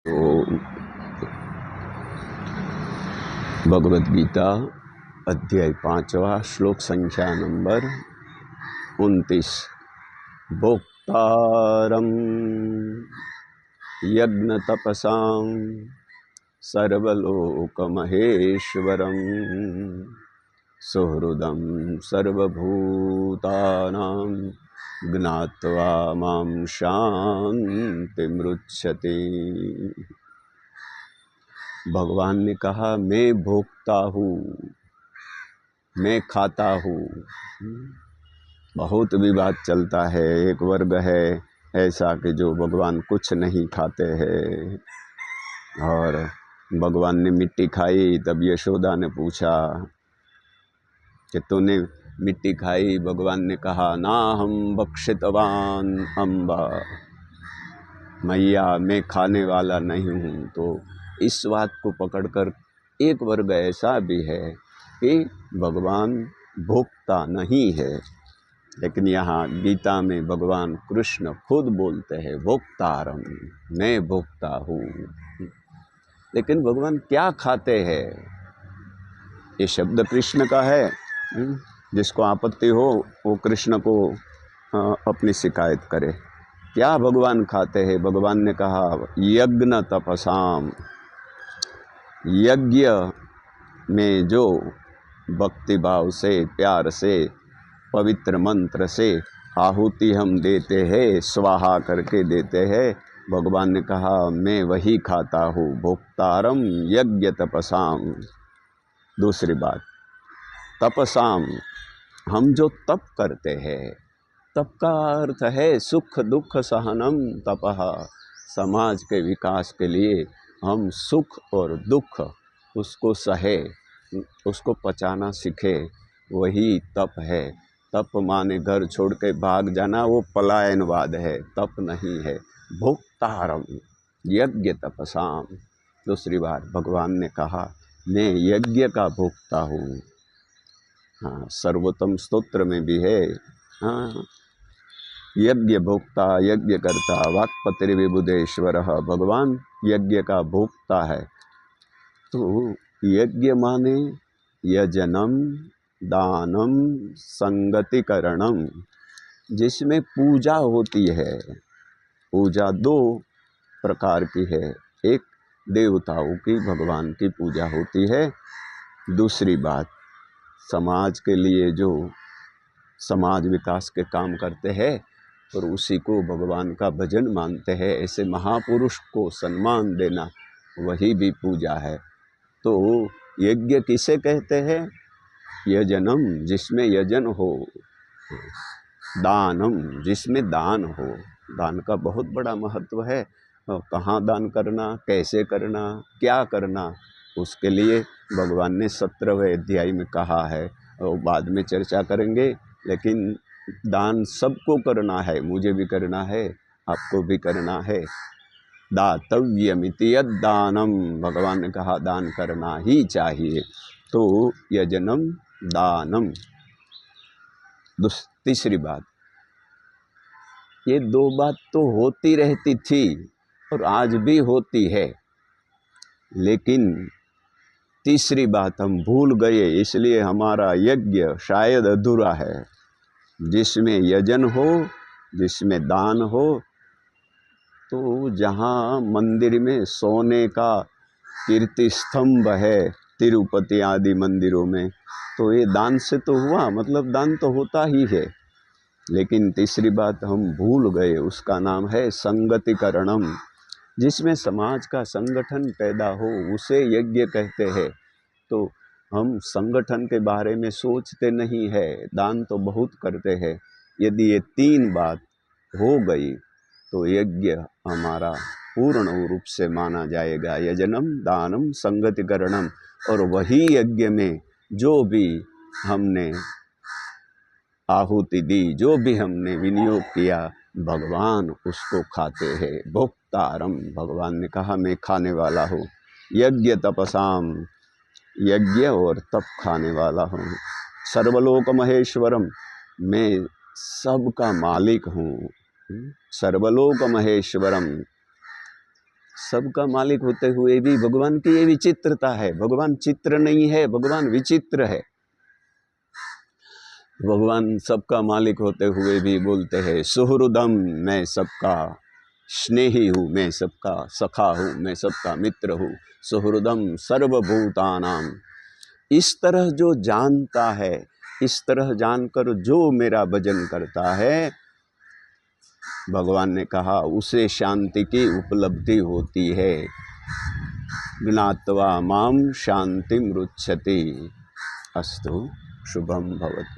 तो भगवद गीता अध्याय 5वां श्लोक संख्या नंबर 29। भोक्तारं यज्ञ तपसां सर्वलोकमहेश्वरं सुहृदं सर्वभूतानां ज्ञात्वा मां शान्तिमृच्छति। भगवान ने कहा, मैं भोगता हूँ, मैं खाता हूँ। बहुत विवाद चलता है। एक वर्ग है ऐसा कि जो भगवान कुछ नहीं खाते हैं, और भगवान ने मिट्टी खाई तब यशोदा ने पूछा कि तूने मिट्टी खाई। भगवान ने कहा, ना हम भक्षितवान अम्बा, मैया मैं खाने वाला नहीं हूँ। तो इस बात को पकड़कर एक वर्ग ऐसा भी है कि भगवान भोक्ता नहीं है, लेकिन यहाँ गीता में भगवान कृष्ण खुद बोलते हैं, भोक्तारम, मैं भोक्ता हूँ। लेकिन भगवान क्या खाते हैं? ये शब्द कृष्ण का है। जिसको आपत्ति हो वो कृष्ण को अपनी शिकायत करे। क्या भगवान खाते हैं? भगवान ने कहा, यज्ञ तपसाम, यज्ञ में जो भक्ति भाव से, प्यार से, पवित्र मंत्र से आहुति हम देते हैं, स्वाहा करके देते हैं, भगवान ने कहा मैं वही खाता हूँ। भोक्तारम यज्ञ तपसाम। दूसरी बात, तपसाम, हम जो तप करते हैं, तप का अर्थ है सुख दुख सहनम तपः। समाज के विकास के लिए हम सुख और दुख उसको सहे, उसको पचाना सीखे, वही तप है। तप माने घर छोड़ के भाग जाना, वो पलायनवाद है, तप नहीं है। भोक्तारम यज्ञ तपसाम। दूसरी बार भगवान ने कहा, मैं यज्ञ का भोक्ता हूँ। हाँ, सर्वोत्तम स्तोत्र में भी है, हाँ, यज्ञ भोक्ता, यज्ञ करता, वाक्पतिर्विबुधेश्वर। भगवान यज्ञ का भोक्ता है। तो यज्ञ माने यजनम, दानम, संगतिकरणम, जिसमें पूजा होती है। पूजा दो प्रकार की है। एक देवताओं की, भगवान की पूजा होती है। दूसरी बात, समाज के लिए जो समाज विकास के काम करते हैं और उसी को भगवान का भजन मानते हैं, ऐसे महापुरुष को सम्मान देना, वही भी पूजा है। तो यज्ञ किसे कहते हैं? यजनम, जिसमें यजन हो। दानम, जिसमें दान हो। दान का बहुत बड़ा महत्व है। कहाँ दान करना, कैसे करना, क्या करना, उसके लिए भगवान ने 17वें अध्याय में कहा है, और बाद में चर्चा करेंगे। लेकिन दान सबको करना है, मुझे भी करना है, आपको भी करना है। दातव्यमिति यद्दानम, भगवान ने कहा दान करना ही चाहिए। तो यजनम, दानम। तीसरी बात, ये दो बात तो होती रहती थी और आज भी होती है, लेकिन तीसरी बात हम भूल गए, इसलिए हमारा यज्ञ शायद अधूरा है। जिसमें यजन हो, जिसमें दान हो, तो जहाँ मंदिर में सोने का कीर्ति स्तंभ है, तिरुपति आदि मंदिरों में, तो ये दान से तो हुआ, मतलब दान तो होता ही है। लेकिन तीसरी बात हम भूल गए, उसका नाम है संगतिकरणम। जिसमें समाज का संगठन पैदा हो, उसे यज्ञ कहते हैं। तो हम संगठन के बारे में सोचते नहीं है, दान तो बहुत करते हैं। यदि ये तीन बात हो गई तो यज्ञ हमारा पूर्ण रूप से माना जाएगा। यजनम, दानम, संगतिकरणम। और वही यज्ञ में जो भी हमने आहुति दी, जो भी हमने विनियोग किया, भगवान उसको खाते हैं। भोक्तारम, भगवान ने कहा मैं खाने वाला हूँ। यज्ञ तपसाम, यज्ञ और तप खाने वाला हूँ। सर्वलोक महेश्वरम, मैं सबका मालिक हूँ। सर्वलोक महेश्वरम, सबका मालिक होते हुए भी भगवान की ये विचित्रता है। भगवान चित्र नहीं है, भगवान विचित्र है। भगवान सबका मालिक होते हुए भी बोलते हैं सुहृदम, मैं सबका स्नेही हूँ, मैं सबका सखा हूँ, मैं सबका मित्र हूँ। सुहृदम सर्वभूतानाम। इस तरह जो जानता है, इस तरह जानकर जो मेरा भजन करता है, भगवान ने कहा उसे शांति की उपलब्धि होती है। ज्ञात्वा माम शांतिम रुच्छति। अस्तु शुभम भवतु।